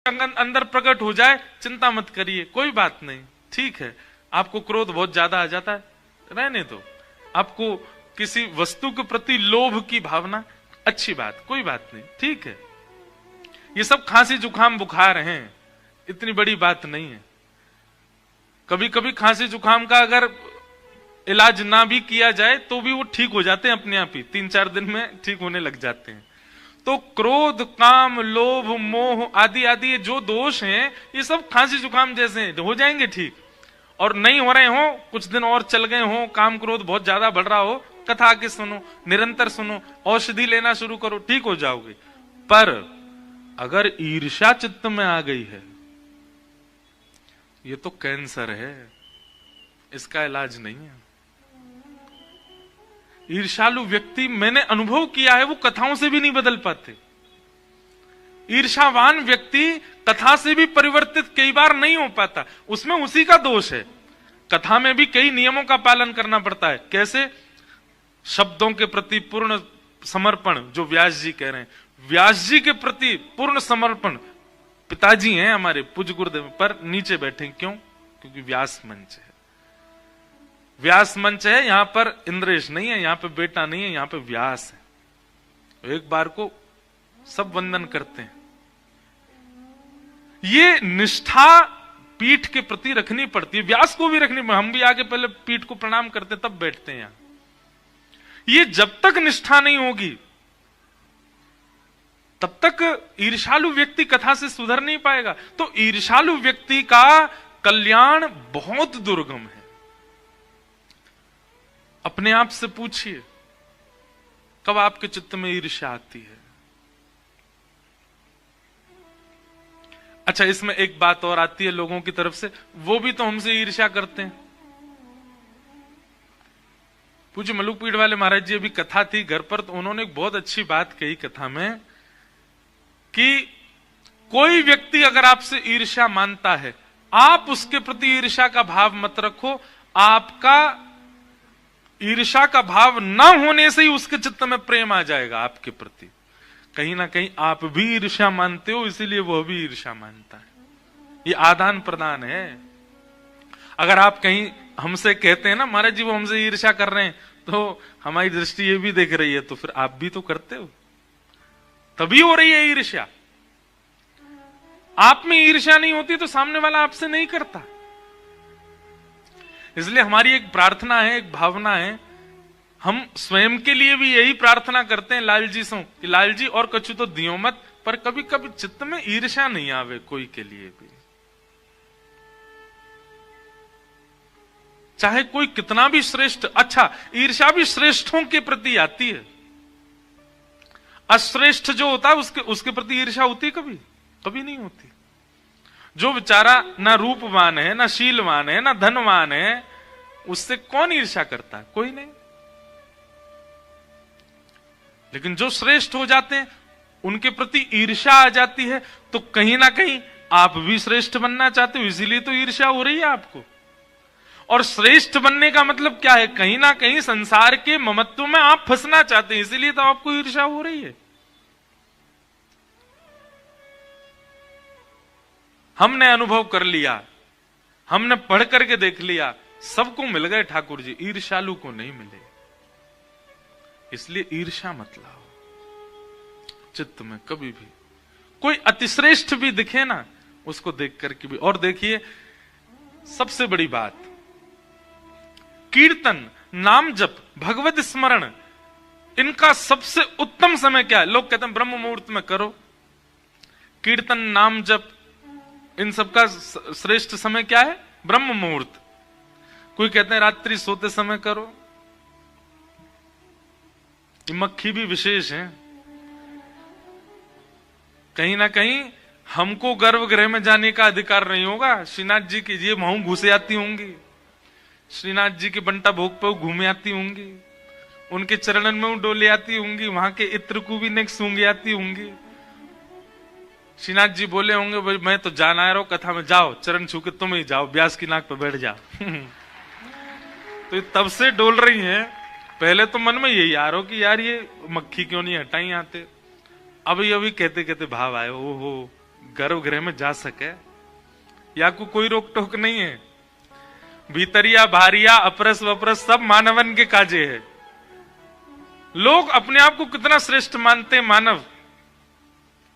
अंदर प्रकट हो जाए, चिंता मत करिए, कोई बात नहीं, ठीक है। आपको क्रोध बहुत ज्यादा आ जाता है, रहने दो। आपको किसी वस्तु के प्रति लोभ की भावना, अच्छी बात, कोई बात नहीं, ठीक है। ये सब खांसी जुकाम बुखार हैं, इतनी बड़ी बात नहीं है। कभी कभी खांसी जुकाम का अगर इलाज ना भी किया जाए तो भी वो ठीक हो जाते हैं अपने आप ही, 3-4 दिन में ठीक होने लग जाते हैं। तो क्रोध, काम, लोभ, मोह आदि आदि जो दोष हैं, ये सब खांसी जुकाम जैसे हैं, हो जाएंगे ठीक। और नहीं हो रहे हो, कुछ दिन और चल गए हो, काम क्रोध बहुत ज्यादा बढ़ रहा हो, कथा के सुनो, निरंतर सुनो, औषधि लेना शुरू करो, ठीक हो जाओगे। पर अगर ईर्ष्या चित्त में आ गई है, ये तो कैंसर है, इसका इलाज नहीं है। ईर्ष्यालु व्यक्ति, मैंने अनुभव किया है, वो कथाओं से भी नहीं बदल पाते। ईर्ष्यावान व्यक्ति कथा से भी परिवर्तित कई बार नहीं हो पाता, उसमें उसी का दोष है। कथा में भी कई नियमों का पालन करना पड़ता है। कैसे? शब्दों के प्रति पूर्ण समर्पण, जो व्यास जी कह रहे हैं, व्यास जी के प्रति पूर्ण समर्पण। पिताजी हैं हमारे पूज्य गुरुदेव, पर नीचे बैठे, क्यों? क्योंकि व्यास मंच है, व्यास मंच है, यहां पर इंद्रेश नहीं है, यहां पे बेटा नहीं है, यहां पे व्यास है। एक बार को सब वंदन करते हैं। ये निष्ठा पीठ के प्रति रखनी पड़ती है, व्यास को भी रखनी। हम भी आगे पहले पीठ को प्रणाम करते तब बैठते हैं यहां। ये जब तक निष्ठा नहीं होगी तब तक ईर्ष्यालु व्यक्ति कथा से सुधर नहीं पाएगा। तो ईर्ष्यालु व्यक्ति का कल्याण बहुत दुर्गम है। अपने आप से पूछिए, कब आपके चित्त में ईर्ष्या आती है? अच्छा, इसमें एक बात और आती है लोगों की तरफ से, वो भी तो हमसे ईर्ष्या करते हैं। पूज्य मलुकपीठ वाले महाराज जी, अभी कथा थी घर पर, तो उन्होंने एक बहुत अच्छी बात कही कथा में कि कोई व्यक्ति अगर आपसे ईर्ष्या मानता है, आप उसके प्रति ईर्ष्या का भाव मत रखो। आपका ईर्ष्या का भाव न होने से ही उसके चित्त में प्रेम आ जाएगा आपके प्रति। कहीं ना कहीं आप भी ईर्ष्या मानते हो, इसीलिए वह भी ईर्ष्या मानता है। ये आदान प्रदान है। अगर आप कहीं हमसे कहते हैं ना, महाराज जी वो हमसे ईर्ष्या कर रहे हैं, तो हमारी दृष्टि ये भी देख रही है, तो फिर आप भी तो करते हो, तभी हो रही है ईर्ष्या। आप में ईर्ष्या नहीं होती तो सामने वाला आपसे नहीं करता। इसलिए हमारी एक प्रार्थना है, एक भावना है, हम स्वयं के लिए भी यही प्रार्थना करते हैं लाल जी से कि लाल जी और कछु तो दियो मत, पर कभी कभी चित्त में ईर्ष्या नहीं आवे कोई के लिए भी। चाहे कोई कितना भी श्रेष्ठ, अच्छा ईर्ष्या भी श्रेष्ठों के प्रति आती है। अश्रेष्ठ जो होता है उसके प्रति ईर्ष्या होती है? कभी कभी नहीं होती। जो बेचारा ना रूपवान है, ना शीलवान है, ना धनवान है, उससे कौन ईर्ष्या करता है? कोई नहीं। लेकिन जो श्रेष्ठ हो जाते हैं उनके प्रति ईर्ष्या आ जाती है, तो कहीं ना कहीं आप भी श्रेष्ठ बनना चाहते हो, इसीलिए तो ईर्ष्या हो रही है आपको। और श्रेष्ठ बनने का मतलब क्या है? कहीं ना कहीं संसार के ममत्व में आप फंसना चाहते हैं, इसीलिए तो आपको ईर्ष्या हो रही है। हमने अनुभव कर लिया, हमने पढ़ करके देख लिया, सबको मिल गए ठाकुर जी, ईर्ष्यालु को नहीं मिले। इसलिए ईर्ष्या मत लाओ चित्त में कभी भी। कोई अतिश्रेष्ठ भी दिखे ना, उसको देख करके भी। और देखिए सबसे बड़ी बात, कीर्तन, नाम जप, भगवत स्मरण, इनका सबसे उत्तम समय क्या है? लोग कहते हैं ब्रह्म मुहूर्त में करो। कीर्तन, नाम जप, इन सबका श्रेष्ठ समय क्या है? ब्रह्म मुहूर्त। कोई कहते हैं रात्रि सोते समय करो। ये मक्खी भी विशेष है। कहीं ना कहीं हमको गर्भगृह में जाने का अधिकार नहीं होगा। श्रीनाथ जी की ये वहां घुसे आती होंगी, श्रीनाथ जी के बंटा भोग पे घूमे आती होंगी, उनके चरणन में डोले आती होंगी, वहां के इत्र को भी नेक्स्ट सूंघे आती होंगी। श्रीनाथ जी बोले होंगे भाई मैं तो जान आ रहा हूं कथा में, जाओ चरण छू के तुम ही जाओ, व्यास की नाक पर बैठ जाओ। तो ये तब से डोल रही हैं। पहले तो मन में यही आ रहा हो कि यार ये मक्खी क्यों नहीं हटाई आते। अभी अभी कहते कहते भाव आए, ओहो गर्भगृह में जा सके, या कोई रोक टोक नहीं है। भीतरिया भारिया अपरस वपरस सब मानवन के काजे है। लोग अपने आप को कितना श्रेष्ठ मानते हैं। मानव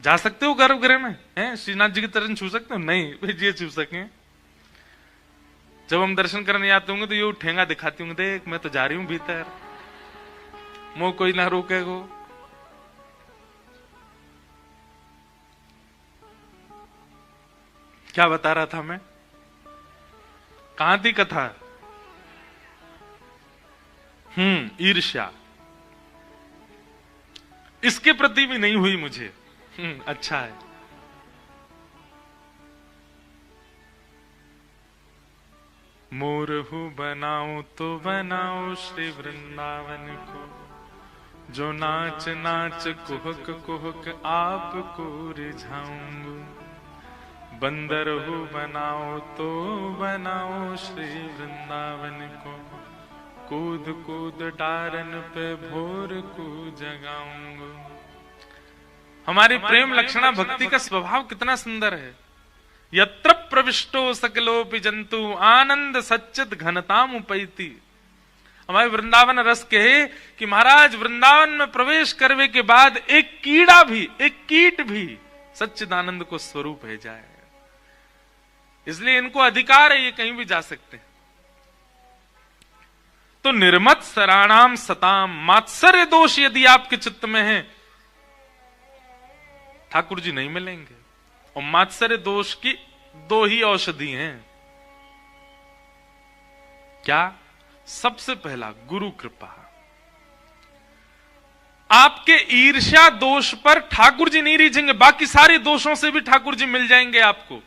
जा सकते हो गर्भगृह में? हैं श्रीनाथ जी की चरण छू सकते हो? नहीं, भेजिए छू सके। जब हम दर्शन करने आते होंगे तो ये ठेंगा दिखाती होंगे, देख मैं तो जा रही हूं भीतर, मोह कोई ना रोकेगो। क्या बता रहा था मैं? कहां थी कथा? ईर्ष्या इसके प्रति भी नहीं हुई मुझे। अच्छा है। मोरहु बनाओ तो बनाओ श्री वृंदावन को, जो नाच नाच कुहक कुहक आपको रिझाऊंगा। बंदर हो बनाओ तो बनाओ श्री वृंदावन को, कूद कूद डारन पे भोर को जगाऊंगा। हमारी प्रेम लक्षणा भक्ति का स्वभाव कितना सुंदर है। यत्र प्रविष्टो सकलोपि जंतु आनंद सच्चित घनताम उपैति। हमारे वृंदावन रस कहे कि महाराज वृंदावन में प्रवेश करने के बाद एक कीड़ा भी, एक कीट भी सच्चिदानंद को स्वरूप है जाए। इसलिए इनको अधिकार है, ये कहीं भी जा सकते हैं। तो निर्मत सराणाम सताम, मात्सर्य दोष यदि आपके चित्त में है, ठाकुर जी नहीं मिलेंगे। और मात्सर्य दोष की दो ही औषधि हैं। क्या? सबसे पहला गुरु कृपा। आपके ईर्ष्या दोष पर ठाकुर जी नहीं रीझेंगे, बाकी सारे दोषों से भी ठाकुर जी मिल जाएंगे आपको।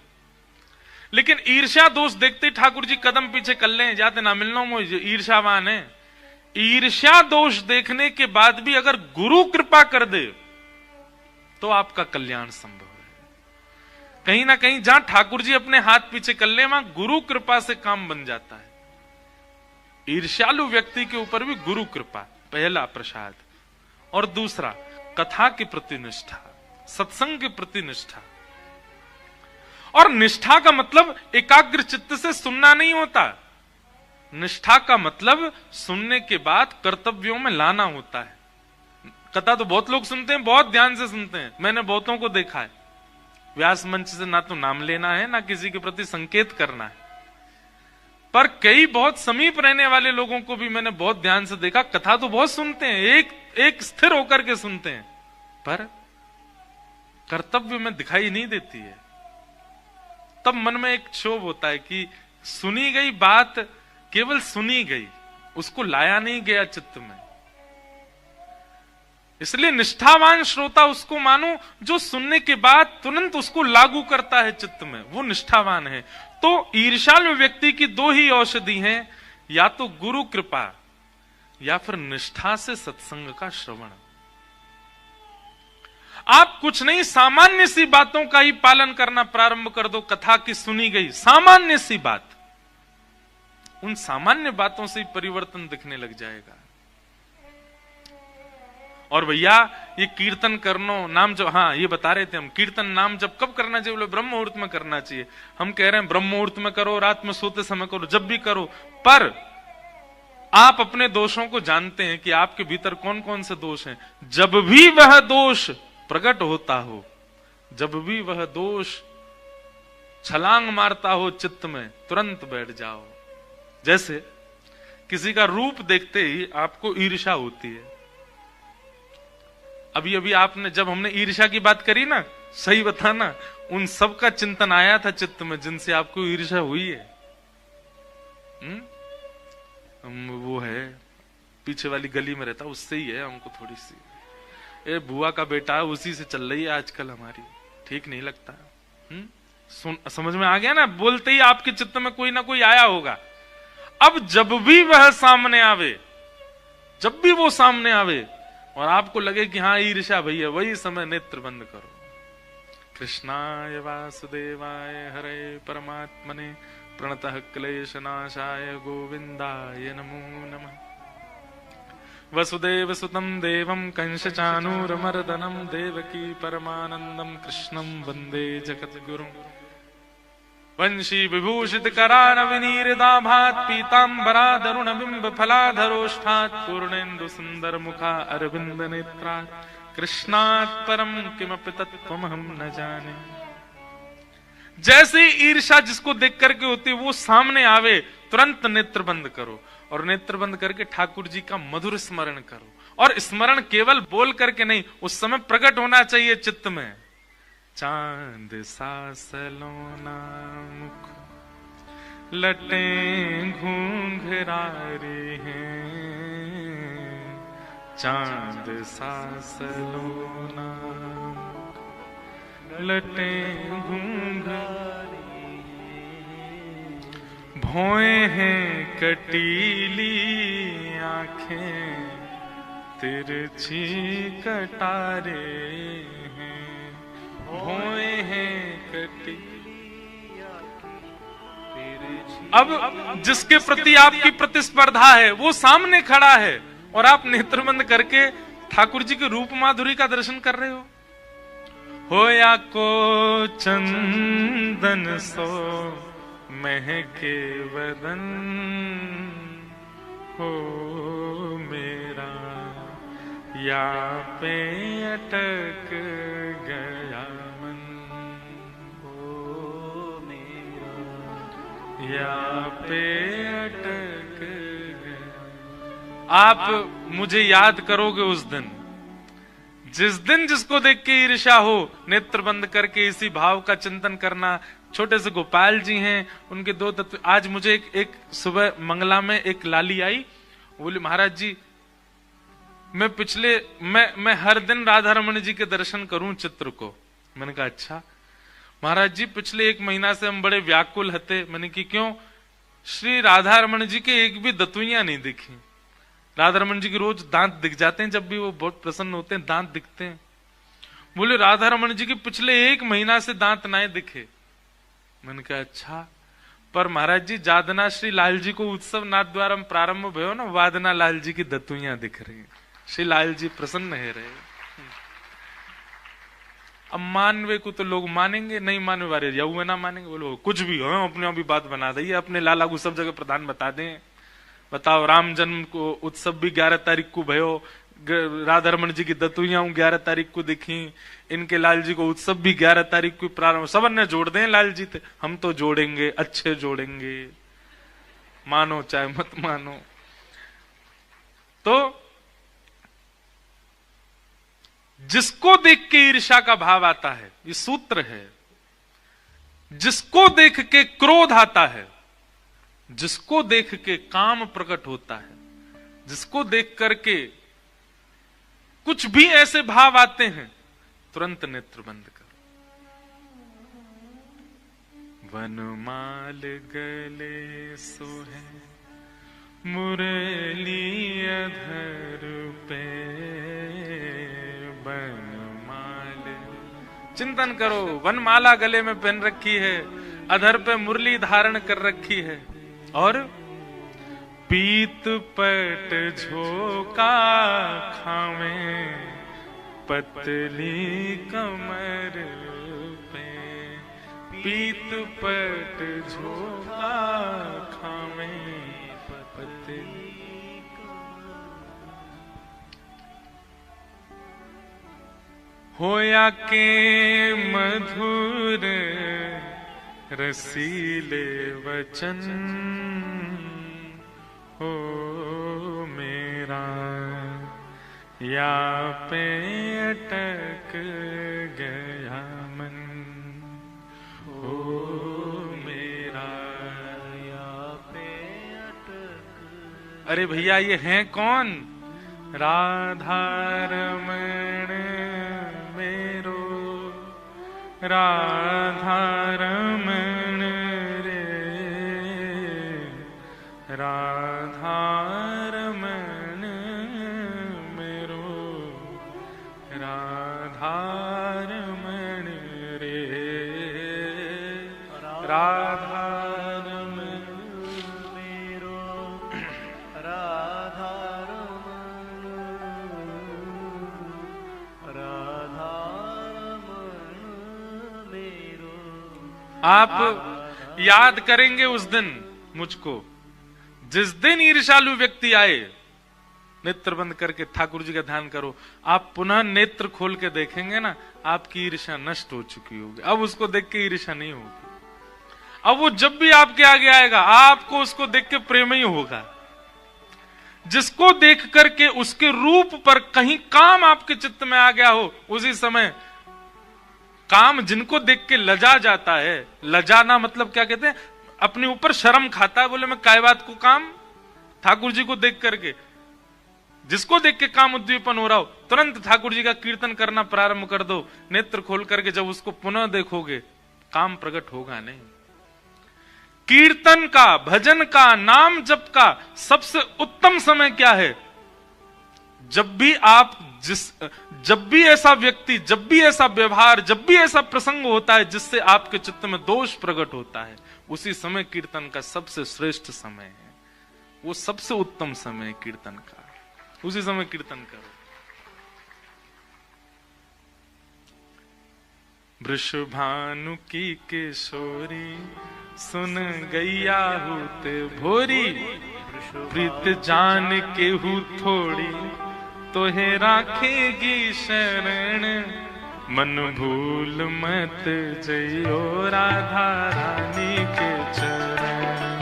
लेकिन ईर्ष्या दोष देखते ठाकुर जी कदम पीछे कर लें, जाते ना मिलना मुझे, ईर्ष्यावान है। ईर्ष्या दोष देखने के बाद भी अगर गुरु कृपा कर दे तो आपका कल्याण संभव है। कहीं ना कहीं जहां ठाकुर जी अपने हाथ पीछे कर ले, वहां गुरु कृपा से काम बन जाता है। ईर्ष्यालु व्यक्ति के ऊपर भी गुरु कृपा पहला प्रसाद। और दूसरा कथा के प्रति निष्ठा, सत्संग के प्रति निष्ठा। और निष्ठा का मतलब एकाग्र चित्त से सुनना नहीं होता। निष्ठा का मतलब सुनने के बाद कर्तव्यों में लाना होता है। कथा तो बहुत लोग सुनते हैं, बहुत ध्यान से सुनते हैं, मैंने बहुतों को देखा है। व्यास मंच से ना तो नाम लेना है, ना किसी के प्रति संकेत करना है, पर कई बहुत समीप रहने वाले लोगों को भी मैंने बहुत ध्यान से देखा। कथा तो बहुत सुनते हैं, एक स्थिर होकर के सुनते हैं, पर कर्तव्य में दिखाई नहीं देती है। तब मन में एक क्षोभ होता है कि सुनी गई बात केवल सुनी गई, उसको लाया नहीं गया चित्त में। इसलिए निष्ठावान श्रोता उसको मानो जो सुनने के बाद तुरंत उसको लागू करता है चित्त में, वो निष्ठावान है। तो ईर्ष्यालु व्यक्ति की दो ही औषधि हैं, या तो गुरु कृपा या फिर निष्ठा से सत्संग का श्रवण। आप कुछ नहीं, सामान्य सी बातों का ही पालन करना प्रारंभ कर दो। कथा की सुनी गई सामान्य सी बात, उन सामान्य बातों से ही परिवर्तन दिखने लग जाएगा। और भैया ये कीर्तन करनो नाम जो, हाँ ये बता रहे थे हम, कीर्तन नाम जब कब करना चाहिए? बोले ब्रह्म मुहूर्त में करना चाहिए। हम कह रहे हैं ब्रह्म मुहूर्त में करो, रात में सोते समय करो, जब भी करो। पर आप अपने दोषों को जानते हैं कि आपके भीतर कौन कौन से दोष हैं। जब भी वह दोष प्रकट होता हो, जब भी वह दोष छलांग मारता हो चित्त में, तुरंत बैठ जाओ। जैसे किसी का रूप देखते ही आपको ईर्ष्या होती है। अभी अभी आपने, जब हमने ईर्ष्या की बात करी ना, सही बताना, उन सब का चिंतन आया था चित्त में जिनसे आपको ईर्ष्या हुई है। वो है पीछे वाली गली में रहता, उससे ही है हमको थोड़ी सी, ए बुआ का बेटा, उसी से चल रही है आजकल हमारी, ठीक नहीं लगता। समझ में आ गया ना? बोलते ही आपके चित्त में कोई ना कोई आया होगा। अब जब भी वह सामने आवे, जब भी वो सामने आवे और आपको लगे कि हाँ ईर्ष्या भैया, वही समय नेत्र बंद करो। कृष्णाय वासुदेवाय हरे परमात्मने प्रणतः क्लेशनाशाय गोविंदाय नमो नमः। वसुदेव सुतं देवं कंसचानूरमर्दनं देवकी परमानंदं कृष्णं वंदे जगद्गुरुं। वंशी विभूषित करानविनीरदाभात् पीतांबरादरुण बिंब फलाधरोष्ठात् पूर्णेन्दु सुंदर मुखा अरविंद नेत्रात् कृष्णात् परम किमपि तत्त्वमहं न जाने। जैसे ईर्ष्या जिसको देख करके होती वो सामने आवे तुरंत नेत्र बंद करो और नेत्र बंद करके ठाकुर जी का मधुर स्मरण करो। और स्मरण केवल बोल करके नहीं, उस समय प्रकट होना चाहिए चित्त में। चांद सा सलोना मुख लटें घूंघरारे हैं, चांद सा सलोना मुख लटें घूंघरारे, भौएं हैं कटीली आंखें तिरछी कटारे हैं, भौएं हैं कटीली आंखें तिरछी। अब जिसके प्रति आपकी प्रतिस्पर्धा है वो सामने खड़ा है और आप नेत्र बंद करके ठाकुर जी के रूप माधुरी का दर्शन कर रहे हो या को चंदन सो महके वदन हो मेरा, या पे अटक गया मन हो मेरा, या पे अटक गया। आप मुझे याद करोगे उस दिन, जिस दिन जिसको देख के ईर्ष्या हो, नेत्र बंद करके इसी भाव का चिंतन करना। छोटे से गोपाल जी हैं, उनके दो तत्व। आज मुझे एक सुबह मंगला में एक लाली आई, बोली महाराज जी मैं हर दिन राधा रमन जी के दर्शन करूं चित्र को। मैंने कहा अच्छा। महाराज जी पिछले 1 महीना से हम बड़े व्याकुल हते। मैंने की क्यों? श्री राधा रमन जी के एक भी दतुइयां नहीं दिखी। राधा रमन जी के रोज दांत दिख जाते हैं, जब भी वो बहुत प्रसन्न होते हैं दांत दिखते हैं। बोले राधा रमन जी के पिछले 1 महीना से दांत ना दिखे। मैंने कहा अच्छा। पर महाराज जी जादना श्री लाल जी को उत्सव नाथ द्वारा प्रारंभ भयो ना, वादना लाल जी की दतुइयां दिख रही। श्री लाल जी प्रसन्न है रहे। अब मानवे को तो लोग मानेंगे, नहीं मानवे वाले यऊ ना मानेंगे। बोलो कुछ भी हो, अपने आप भी बात बना दी, अपने लाला को सब जगह प्रधान बता दें। बताओ राम जन्म को उत्सव भी 11 तारीख को भयो, राधा रमन जी की दतुइयां 11 तारीख को दिखी, इनके लाल जी को उत्सव भी 11 तारीख को प्रारंभ। सब ने जोड़ दें लाल जी थे, हम तो जोड़ेंगे, अच्छे जोड़ेंगे, मानो चाहे मत मानो। तो जिसको देख के ईर्ष्या का भाव आता है, ये सूत्र है। जिसको देख के क्रोध आता है, जिसको देख के काम प्रकट होता है, जिसको देख करके कुछ भी ऐसे भाव आते हैं, तुरंत नेत्र बंद करो। वनमाल गले सोहे मुरली अधर पे, वनमाल चिंतन करो। वनमाला गले में पहन रखी है, अधर पे मुरली धारण कर रखी है, और पीत पट झोका खावे पतली कमर पे, पीत पट झोका खावे पतली होया के मधुर रसीले वचन हो मेरा, या पे अटक गया मन हो मेरा, या पे अटक। अरे भैया ये हैं कौन? राधा रमण मेरो, राधा रमण रे, राधा रमण मेरो, राधा रमण रे, राधा रमण मेरो, राधा रमण आप याद करेंगे उस दिन मुझको, जिस दिन ईर्ष्यालु व्यक्ति आए, नेत्र बंद करके ठाकुर जी का ध्यान करो, आप पुनः नेत्र खोल के देखेंगे ना, आपकी ईर्ष्या नष्ट हो चुकी होगी। अब उसको देख के ईर्ष्या नहीं होगी। अब वो जब भी आपके आगे आएगा, आपको उसको देख के प्रेम ही होगा। जिसको देख करके उसके रूप पर कहीं काम आपके चित्त में आ गया हो, उसी समय काम जिनको देख के लजा जाता है, लजाना मतलब क्या कहते हैं, अपने ऊपर शर्म खाता है, बोले मैं काय बात को काम, ठाकुर जी को देख करके, जिसको देख के काम उद्दीपन हो रहा हो, तुरंत ठाकुर जी का कीर्तन करना प्रारंभ कर दो। नेत्र खोल करके जब उसको पुनः देखोगे, काम प्रकट होगा नहीं। कीर्तन का, भजन का, नाम जप का सबसे उत्तम समय क्या है? जब भी ऐसा व्यक्ति, जब भी ऐसा व्यवहार, जब भी ऐसा प्रसंग होता है जिससे आपके चित्त में दोष प्रकट होता है, उसी समय कीर्तन का सबसे श्रेष्ठ समय है। वो सबसे उत्तम समय है कीर्तन का, उसी समय कीर्तन करो। वृषभानु की किशोरी सुन गैया होते भोरी, प्रीत जान के हूँ थोड़ी तो है राखेगी शरण, मन भूल मत जइयो राधा रानी के चरण,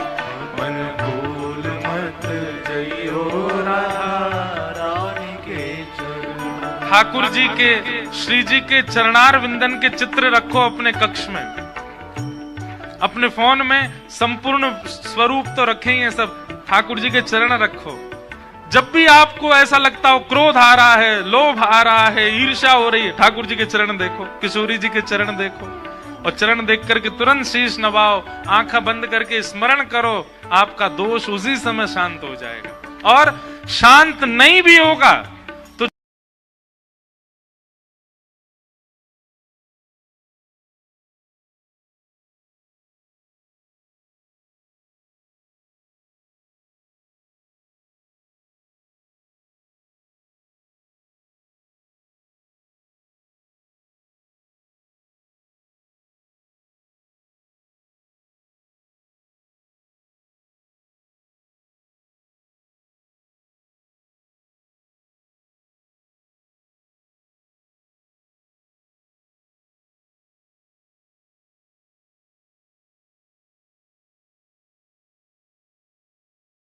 मन भूल मत जइयो राधा रानी के चरण। ठाकुर जी के, श्री जी के चरणार विंदन के चित्र रखो अपने कक्ष में, अपने फोन में संपूर्ण स्वरूप तो रखे ही हैं सब, ठाकुर जी के चरण रखो। जब भी आपको ऐसा लगता हो क्रोध आ रहा है, लोभ आ रहा है, ईर्ष्या हो रही है, ठाकुर जी के चरण देखो, किशोरी जी के चरण देखो, और चरण देख करके तुरंत शीश नवाओ, आंखें बंद करके स्मरण करो, आपका दोष उसी समय शांत हो जाएगा। और शांत नहीं भी होगा